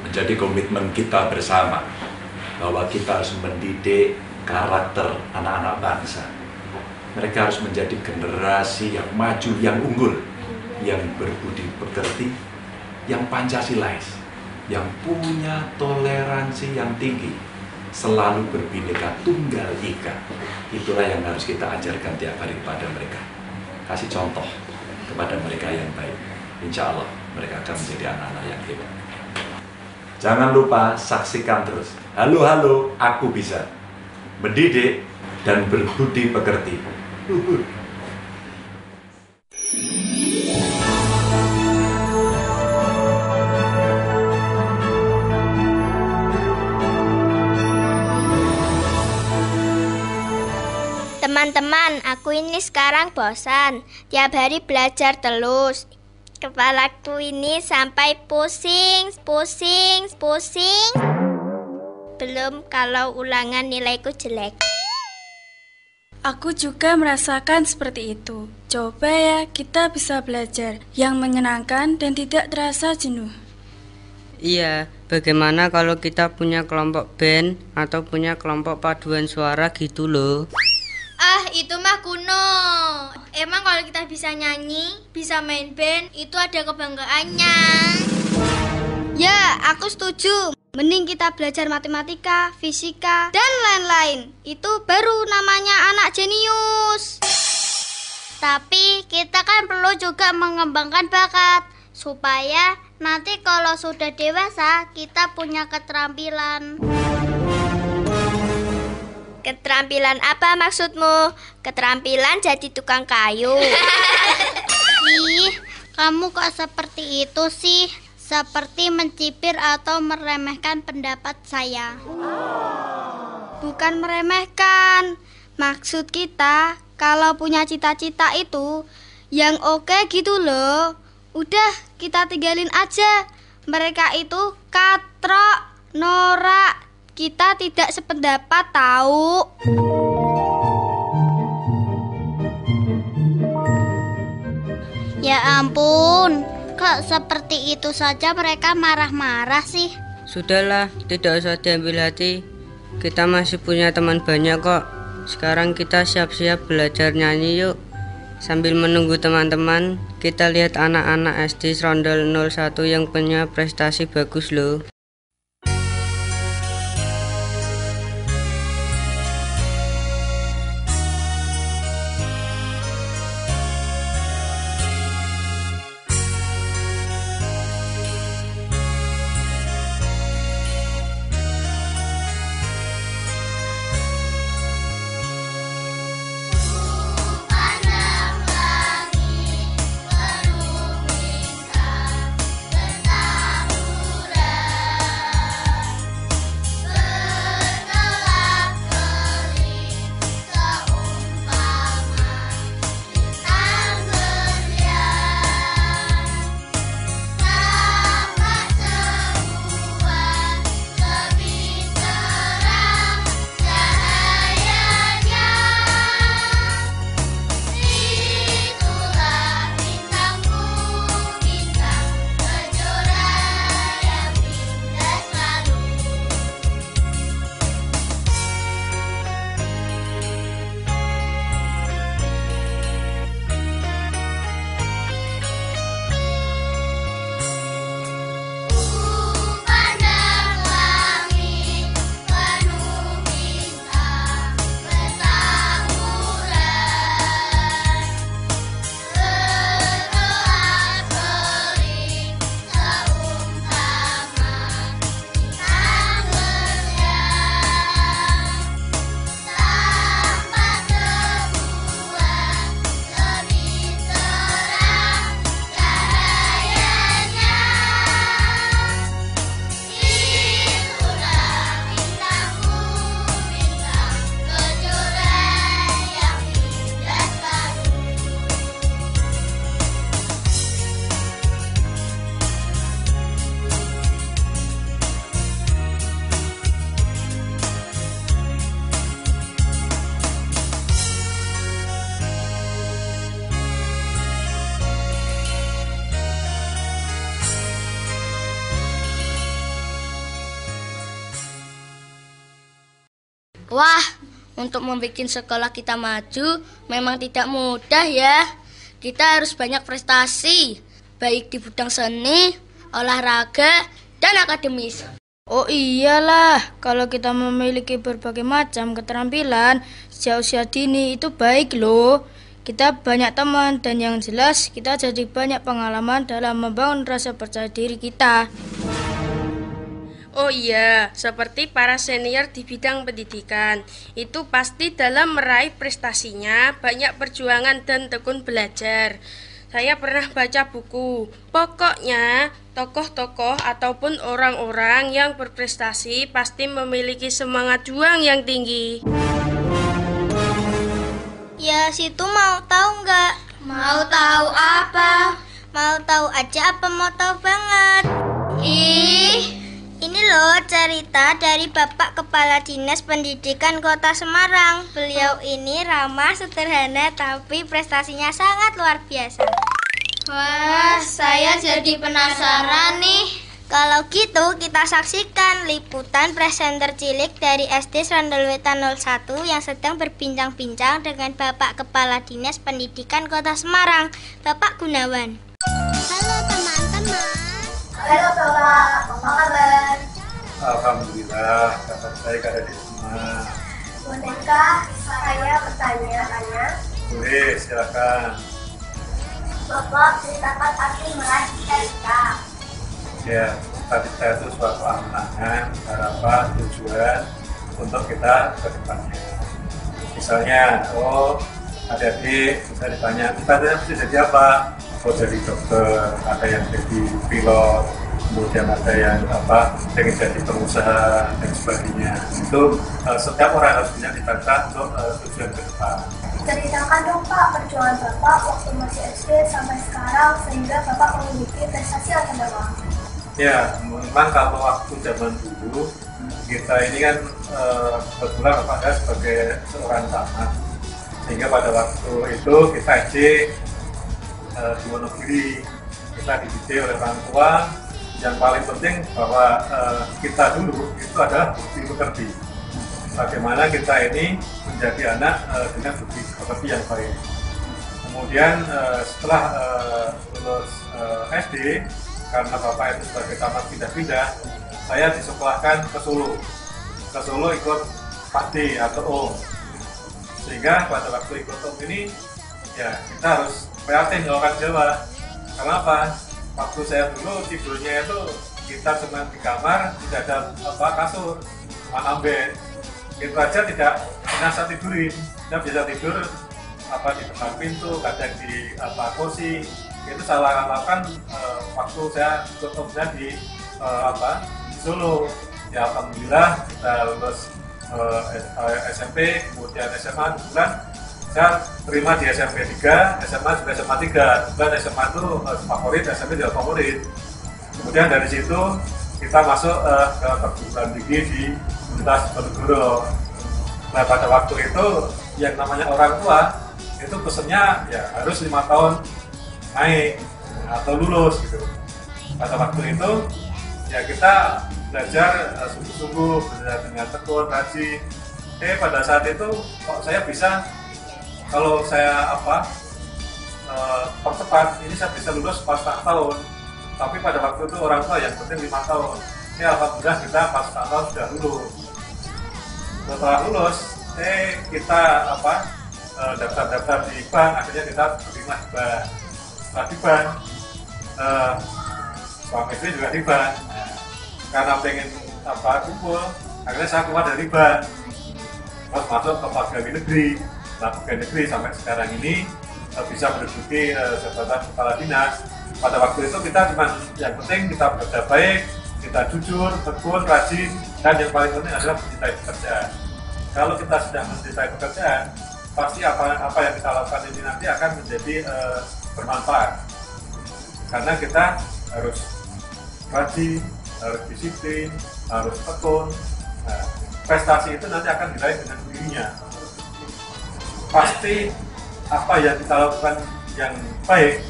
Menjadi komitmen kita bersama bahwa kita harus mendidik karakter anak-anak bangsa. Mereka harus menjadi generasi yang maju, yang unggul, yang berbudi pekerti, yang Pancasilais, yang punya toleransi yang tinggi, selalu berbineka tunggal ika. Itulah yang harus kita ajarkan tiap hari kepada mereka. Kasih contoh kepada mereka yang baik. Insya Allah mereka akan menjadi anak-anak yang hebat. Jangan lupa saksikan terus. Halo, halo, aku bisa. Mendidik dan berbudi pekerti. Teman-teman, aku ini sekarang bosan. Tiap hari belajar terus. Kepalaku ini sampai pusing. Belum kalau ulangan nilaiku jelek. Aku juga merasakan seperti itu. Coba ya kita bisa belajar yang menyenangkan dan tidak terasa jenuh. Iya, bagaimana kalau kita punya kelompok band atau punya kelompok paduan suara gitu loh. Ah, itu mah kuno. Emang kalau kita bisa nyanyi, bisa main band, itu ada kebanggaannya. Ya, aku setuju. Mending kita belajar matematika, fisika, dan lain-lain. Itu baru namanya anak jenius. Tapi kita kan perlu juga mengembangkan bakat, supaya nanti kalau sudah dewasa, kita punya keterampilan. Keterampilan apa maksudmu? Keterampilan jadi tukang kayu. Ih, kamu kok seperti itu sih? Seperti mencibir atau meremehkan pendapat saya. Bukan meremehkan. Maksud kita, kalau punya cita-cita itu yang oke gitu loh. Udah, kita tinggalin aja. Mereka itu katrok, norak. Kita tidak sependapat tahu. Ya ampun, kok seperti itu saja mereka marah-marah sih. Sudahlah, tidak usah diambil hati. Kita masih punya teman banyak kok. Sekarang kita siap-siap belajar nyanyi yuk. Sambil menunggu teman-teman, kita lihat anak-anak SD Serondol 01 yang punya prestasi bagus loh. Wah, untuk membuat sekolah kita maju memang tidak mudah ya. Kita harus banyak prestasi, baik di bidang seni, olahraga, dan akademis. Oh iyalah, kalau kita memiliki berbagai macam keterampilan sejak usia dini itu baik loh. Kita banyak teman dan yang jelas kita jadi banyak pengalaman dalam membangun rasa percaya diri kita. Oh iya, seperti para senior di bidang pendidikan, itu pasti dalam meraih prestasinya banyak perjuangan dan tekun belajar. Saya pernah baca buku, pokoknya tokoh-tokoh ataupun orang-orang yang berprestasi pasti memiliki semangat juang yang tinggi. Ya, situ mau tahu nggak? Mau tahu apa? Mau tahu aja apa mau tahu banget? Ini loh cerita dari Bapak Kepala Dinas Pendidikan Kota Semarang. Beliau ini ramah, sederhana, tapi prestasinya sangat luar biasa. Wah, saya jadi penasaran nih. Kalau gitu kita saksikan liputan presenter cilik dari SD Serandalwetan 01 yang sedang berbincang-bincang dengan Bapak Kepala Dinas Pendidikan Kota Semarang, Bapak Gunawan. Halo teman-teman. Halo Bapak, apa kabar? Alhamdulillah, kabar baik ada di rumah. Bolehkah saya bertanya-tanya? Boleh, silakan. Bapak ceritakan arti meraih cita-cita. Ya, cita-cita itu suatu angan-angan, harapan, tujuan untuk kita ke depannya. Misalnya, adik-adik bisa ditanya, cita-cita mesti jadi apa? Oh, jadi dokter, ada yang jadi pilot, kemudian ada yang ingin jadi pengusaha dan sebagainya. Itu setiap orang harus punya cita-cita untuk tujuan ke depan. Ceritakan dong Pak perjuangan Bapak waktu masih SD sampai sekarang sehingga Bapak memiliki prestasi yang cemerlang. Ya, memang kalau waktu zaman dulu kita ini kan kebetulan Bapak saya sebagai seorang camat, sehingga pada waktu itu kita di Wonogiri, kita dididik oleh orang tua. Yang paling penting bahwa kita dulu itu adalah bukti pekerti. Bagaimana kita ini menjadi anak dengan bukti pekerti yang baik. Kemudian setelah lulus SD, karena Bapak itu sebagai camat pindah-pindah, saya disekolahkan ke Solo. Ke Solo ikut Pakde atau OM. Sehingga pada waktu ikut OM ini, ya kita harus prihatin orang Jawa. Kenapa? Waktu saya dulu tidurnya itu kita cuma di kamar, tidak ada kasur, cuma amben. Itu aja tidak bisa tidurin. Kita bisa tidur di depan pintu, kadang di kursi. Itu saya lakukan waktu saya tutupnya di Solo. Ya alhamdulillah kita lulus SMP, kemudian SMA kebetulan saya terima di SMP 3, SMA juga SMA 3. Kemudian SMA itu favorit, SMP juga favorit. Kemudian dari situ kita masuk ke perguruan tinggi di Universitas Diponegoro. Nah pada waktu itu yang namanya orang tua itu pesennya ya harus 5 tahun naik atau lulus gitu. Pada waktu itu ya kita belajar sungguh-sungguh, belajar dengan tekun, rajin. Pada saat itu kok saya bisa, kalau saya percepat, ini saya bisa lulus pas tahun. Tapi pada waktu itu orang tua yang penting 5 tahun. Alhamdulillah kita pas tahun sudah lulus. Setelah lulus, kita daftar-daftar di bank, akhirnya kita terima di bank. Setelah di bank, suami istri juga di bank. Karena pengen kumpul, akhirnya saya keluar dari bank, terus masuk ke pegawai negeri. Nah, pegawai negeri sampai sekarang ini bisa menduduki jabatan kepala dinas. Pada waktu itu kita cuma yang penting kita bekerja baik, kita jujur, tekun, rajin, dan yang paling penting adalah mencintai pekerjaan. Kalau kita sudah mencintai pekerjaan, pasti apa yang kita lakukan ini nanti akan menjadi bermanfaat. Karena kita harus rajin, harus disiplin, harus tekun. Nah, prestasi itu nanti akan diraih dengan sendirinya. Pasti apa yang kita lakukan yang baik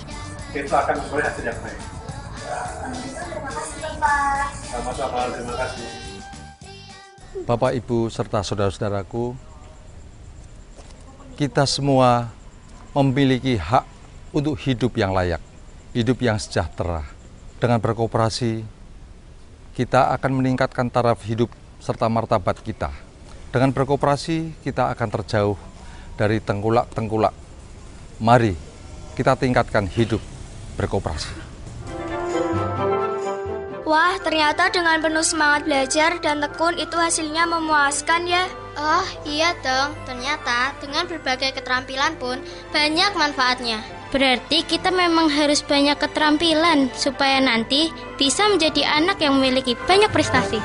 itu akan memperoleh hasil yang baik. Terima kasih Bapak. Sama-sama, terima kasih. Bapak, Ibu, serta saudara-saudaraku, kita semua memiliki hak untuk hidup yang layak, hidup yang sejahtera. Dengan berkooperasi, kita akan meningkatkan taraf hidup serta martabat kita. Dengan berkooperasi, kita akan terjauh dari tengkulak-tengkulak. Mari kita tingkatkan hidup berkooperasi. Wah, ternyata dengan penuh semangat belajar dan tekun itu hasilnya memuaskan ya. Oh, iya dong. Ternyata dengan berbagai keterampilan pun banyak manfaatnya. Berarti kita memang harus banyak keterampilan supaya nanti bisa menjadi anak yang memiliki banyak prestasi.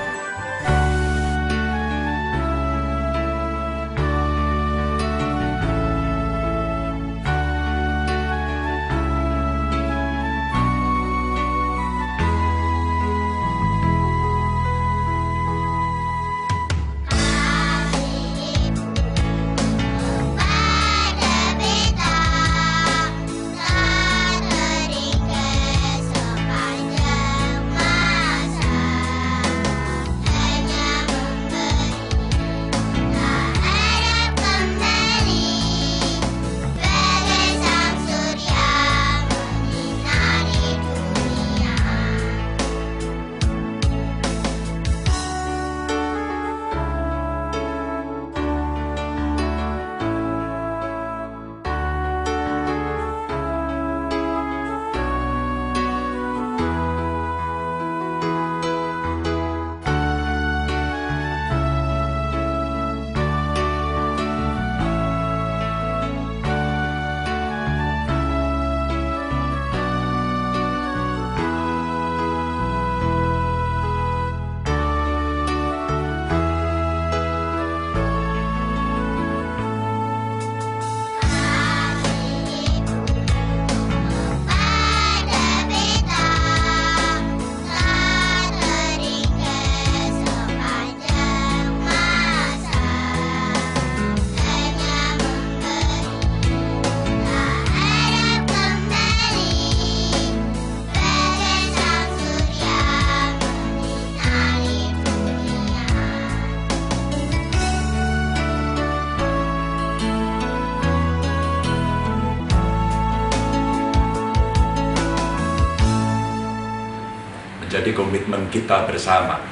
Jadi komitmen kita bersama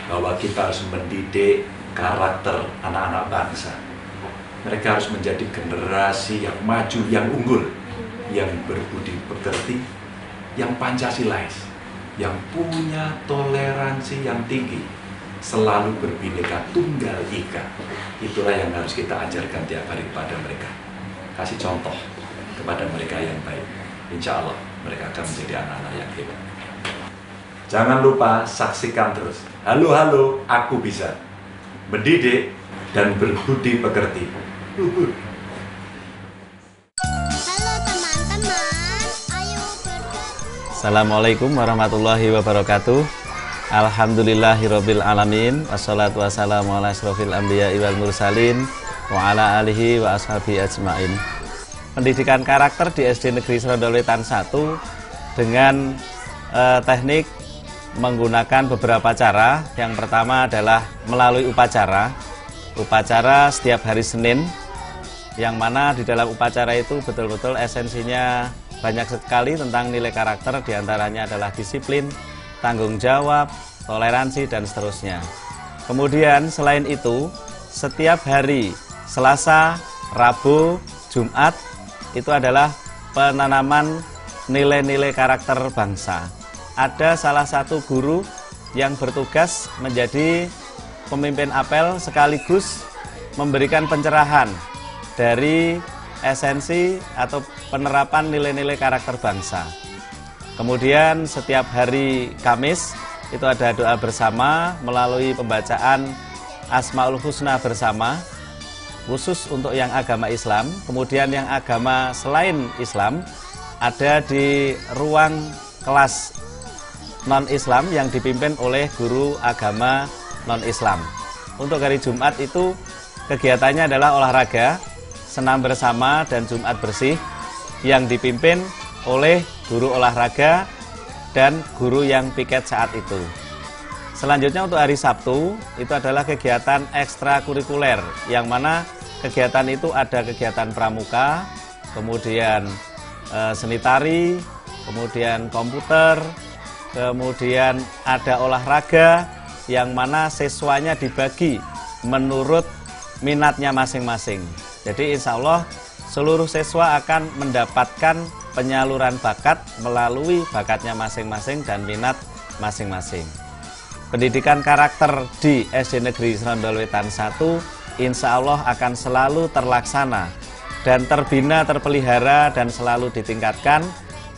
bahwa kita harus mendidik karakter anak-anak bangsa. Mereka harus menjadi generasi yang maju, yang unggul, yang berbudi pekerti, yang Pancasilais, yang punya toleransi yang tinggi, selalu berbineka tunggal ika. Itulah yang harus kita ajarkan tiap hari kepada mereka. Kasih contoh kepada mereka yang baik. Insya Allah mereka akan menjadi anak-anak yang hebat. Jangan lupa saksikan terus. Halo, halo, aku bisa. Mendidik dan berbudi pekerti. Halo teman-teman, ayo bergabung. Assalamualaikum warahmatullahi wabarakatuh. Alhamdulillahirabbil alamin. Wassalatu wassalamu ala asrofil anbiya'i wal mursalin wa ala alihi wa ashabi ajmain. Pendidikan karakter di SD Negeri Serondowetan 1 dengan teknik menggunakan beberapa cara. Yang pertama adalah melalui upacara. Upacara setiap hari Senin, yang mana di dalam upacara itu betul-betul esensinya banyak sekali tentang nilai karakter, diantaranya adalah disiplin, tanggung jawab, toleransi, dan seterusnya. Kemudian selain itu, setiap hari Selasa, Rabu, Jumat itu adalah penanaman nilai-nilai karakter bangsa. Ada salah satu guru yang bertugas menjadi pemimpin apel sekaligus memberikan pencerahan dari esensi atau penerapan nilai-nilai karakter bangsa. Kemudian setiap hari Kamis itu ada doa bersama melalui pembacaan Asmaul Husna bersama, khusus untuk yang agama Islam. Kemudian yang agama selain Islam ada di ruang kelas non-Islam yang dipimpin oleh guru agama non-Islam. Untuk hari Jumat itu kegiatannya adalah olahraga, senam bersama, dan Jumat bersih yang dipimpin oleh guru olahraga dan guru yang piket saat itu. Selanjutnya untuk hari Sabtu itu adalah kegiatan ekstrakurikuler, yang mana kegiatan itu ada kegiatan pramuka, kemudian seni tari, kemudian komputer, kemudian ada olahraga, yang mana siswanya dibagi menurut minatnya masing-masing. Jadi insya Allah seluruh siswa akan mendapatkan penyaluran bakat melalui bakatnya masing-masing dan minat masing-masing. Pendidikan karakter di SD Negeri Serondol Wetan 1 insya Allah akan selalu terlaksana dan terbina, terpelihara, dan selalu ditingkatkan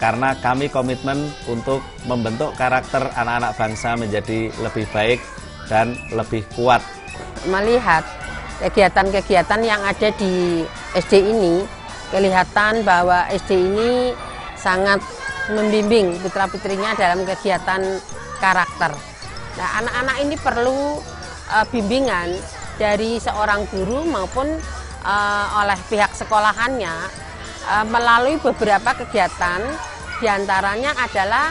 karena kami komitmen untuk membentuk karakter anak-anak bangsa menjadi lebih baik dan lebih kuat. Melihat kegiatan-kegiatan yang ada di SD ini, kelihatan bahwa SD ini sangat membimbing putra-putrinya dalam kegiatan karakter. Nah, anak-anak ini perlu bimbingan dari seorang guru maupun oleh pihak sekolahannya melalui beberapa kegiatan, diantaranya adalah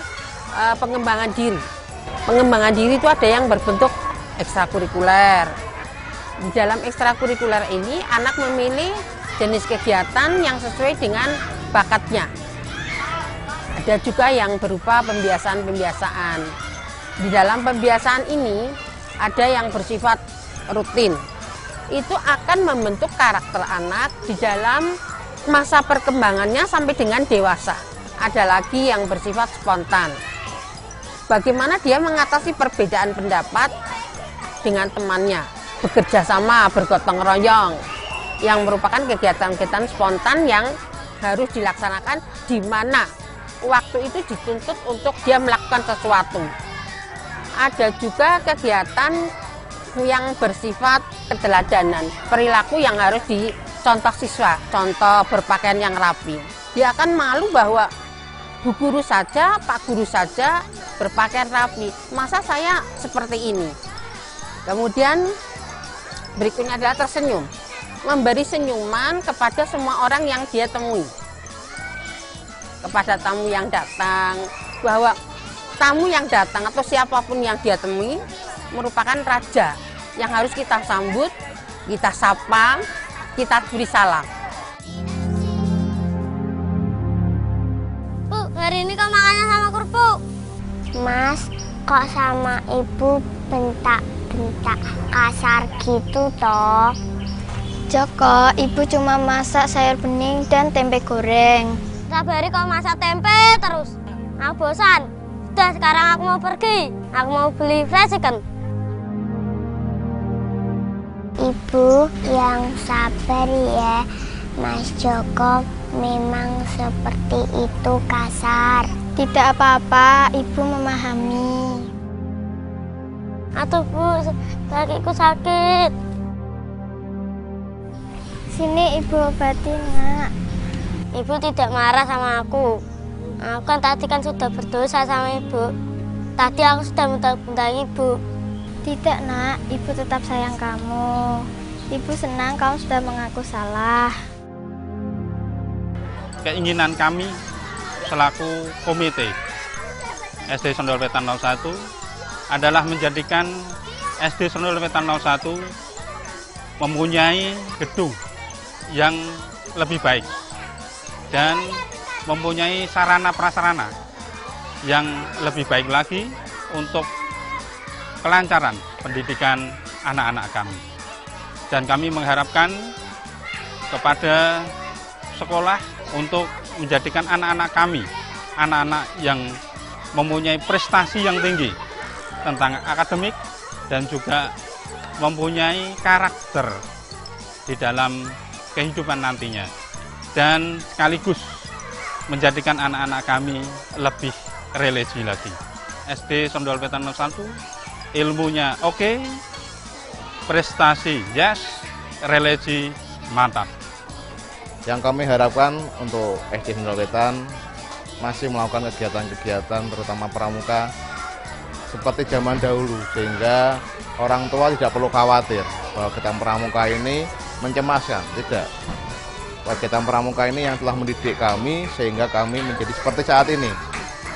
pengembangan diri. Pengembangan diri itu ada yang berbentuk ekstrakurikuler. Di dalam ekstrakurikuler ini anak memilih jenis kegiatan yang sesuai dengan bakatnya. Ada juga yang berupa pembiasaan-pembiasaan. Di dalam pembiasaan ini ada yang bersifat rutin. Itu akan membentuk karakter anak di dalam masa perkembangannya sampai dengan dewasa. Ada lagi yang bersifat spontan. Bagaimana dia mengatasi perbedaan pendapat dengan temannya, bekerja sama, bergotong royong, yang merupakan kegiatan-kegiatan spontan yang harus dilaksanakan di mana waktu itu dituntut untuk dia melakukan sesuatu. Ada juga kegiatan yang bersifat keteladanan, perilaku yang harus dicontoh siswa, contoh berpakaian yang rapi. Dia akan malu bahwa Bu Guru saja, Pak Guru saja berpakaian rapi, masa saya seperti ini? Kemudian berikutnya adalah tersenyum, memberi senyuman kepada semua orang yang dia temui, kepada tamu yang datang, bahwa tamu yang datang atau siapapun yang dia temui merupakan raja yang harus kita sambut, kita sapa, kita beri salam. Bu, hari ini kok makannya sama kerupuk? Mas, kok sama ibu bentak-bentak kasar gitu toh? Joko, ibu cuma masak sayur bening dan tempe goreng. Sabari kau masak tempe terus. Aku bosan. Sudah, sekarang aku mau pergi. Aku mau beli fried chicken. Ibu yang sabar ya, Mas Joko memang seperti itu kasar. Tidak apa-apa, ibu memahami. Aduh Bu, kakiku sakit. Sini ibu obati, Nak. Ibu tidak marah sama aku. Aku kan tadi sudah berdosa sama ibu. Tadi aku sudah bentak-bentak ibu. Tidak, Nak. Ibu tetap sayang kamu. Ibu senang kamu sudah mengaku salah. Keinginan kami selaku komite SD Serondol Wetan 01 adalah menjadikan SD Serondol Wetan 01 mempunyai gedung yang lebih baik dan mempunyai sarana prasarana yang lebih baik lagi untuk kelancaran pendidikan anak-anak kami. Dan kami mengharapkan kepada sekolah untuk menjadikan anak-anak kami, anak-anak yang mempunyai prestasi yang tinggi tentang akademik dan juga mempunyai karakter di dalam kehidupan nantinya. Dan sekaligus menjadikan anak-anak kami lebih religi lagi. SD Serondol Wetan 01 ilmunya oke, prestasi yes, religi mantap. Yang kami harapkan untuk SD Serondol Wetan masih melakukan kegiatan-kegiatan terutama pramuka seperti zaman dahulu, sehingga orang tua tidak perlu khawatir bahwa kegiatan pramuka ini mencemaskan. Tidak. Kegiatan pramuka ini yang telah mendidik kami sehingga kami menjadi seperti saat ini.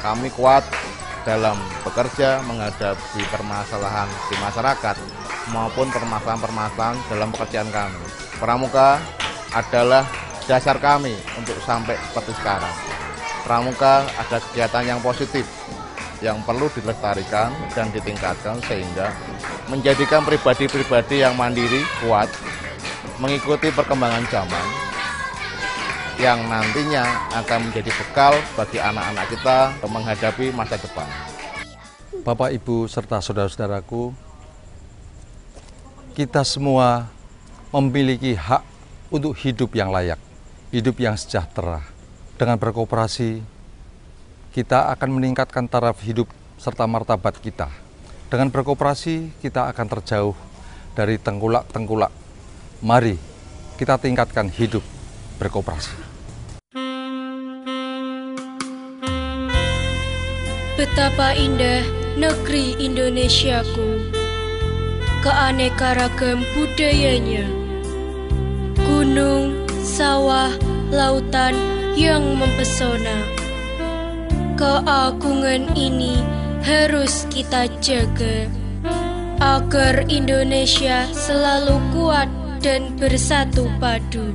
Kami kuat, dalam bekerja menghadapi permasalahan di masyarakat maupun permasalahan-permasalahan dalam pekerjaan kami. Pramuka adalah dasar kami untuk sampai seperti sekarang. Pramuka ada kegiatan yang positif yang perlu dilestarikan dan ditingkatkan sehingga menjadikan pribadi-pribadi yang mandiri, kuat, mengikuti perkembangan zaman yang nantinya akan menjadi bekal bagi anak-anak kita menghadapi masa depan. Bapak, Ibu, serta saudara-saudaraku, kita semua memiliki hak untuk hidup yang layak, hidup yang sejahtera. Dengan berkooperasi, kita akan meningkatkan taraf hidup serta martabat kita. Dengan berkooperasi, kita akan terjauh dari tengkulak-tengkulak. Mari kita tingkatkan hidup berkooperasi. Betapa indah negeri Indonesiaku, keanekaragam budayanya, gunung, sawah, lautan yang mempesona. Keagungan ini harus kita jaga agar Indonesia selalu kuat dan bersatu padu.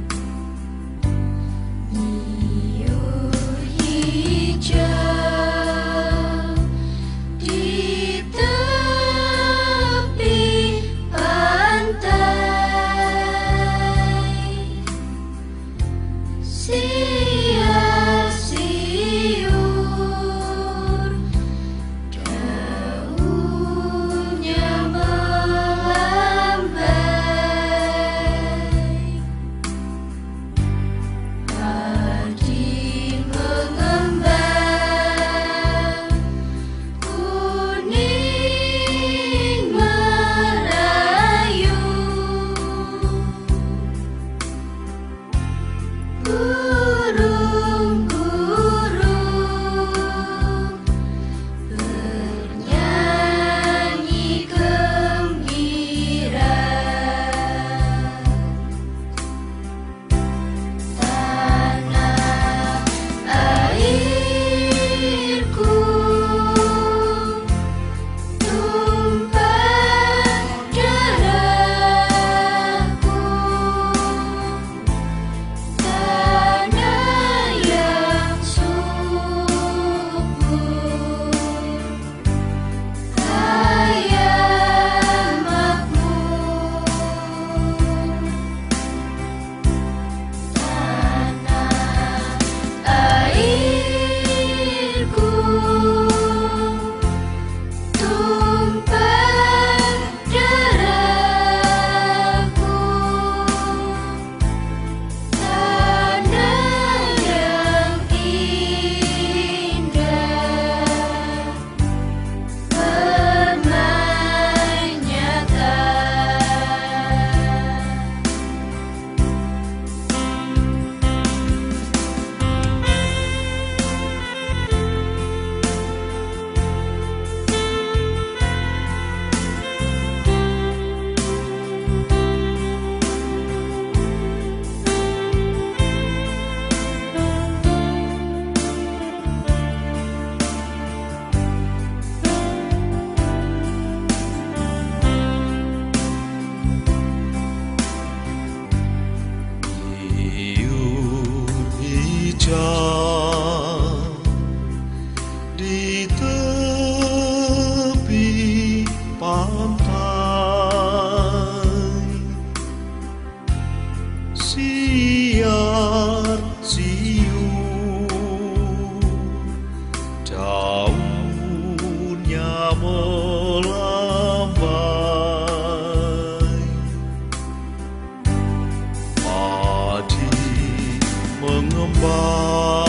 Di tepi pantai, siar siu, daunnya melambai, padi mengembang.